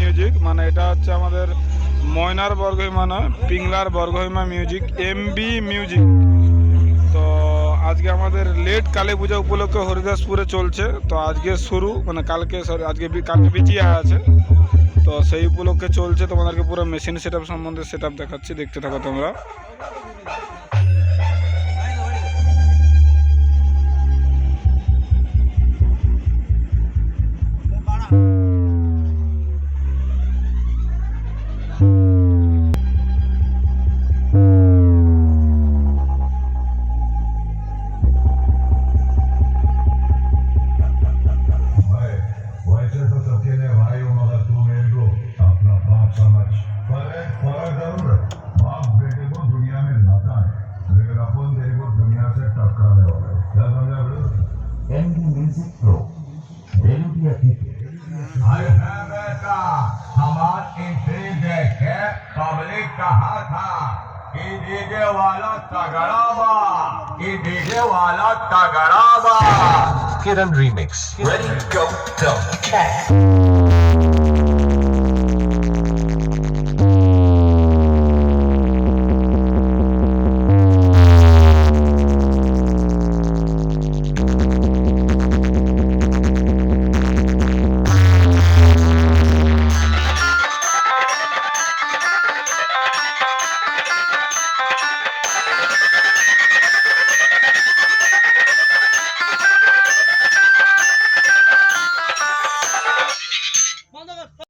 Music, মানে এটা হচ্ছে আমাদের ময়নার বরগহিমা নয়, পিংলার বরগহিমা মিউজিক, এমবি মিউজিক। তো আজকে আমাদের লেট কালী পূজা উপলক্ষে হরিদাসপুরে চলছে। তো আজকে শুরু, মানে কালকে সরি আজকে কালকে বিচিয়া আছে, তো সেই উপলক্ষে চলছে। তোমাদেরকে পুরো মেশিন সেট আপ সম্বন্ধে সেট আপ দেখাচ্ছি, দেখতে থাকো তোমরা। वैसे तो सबके लिए भाई हूँ, मगर तू मेरे को अपना बाप समझ। पर एक फर्क जरूर है, बाप बेटे को दुनिया में लाता है, लेकिन अपन तेरे को दुनिया से टकराने वाले। क्या समझा ब्रो? एमडी म्यूजिक प्रो बेलुटिया থেকে अरे है बेटा, हमारी एंट्री देखे पब्लिक कहा था कि डीजे वाला तगड़ा बा, कि डीजे वाला तगड़ा बा। Kiran Remix Ready Go Go Cat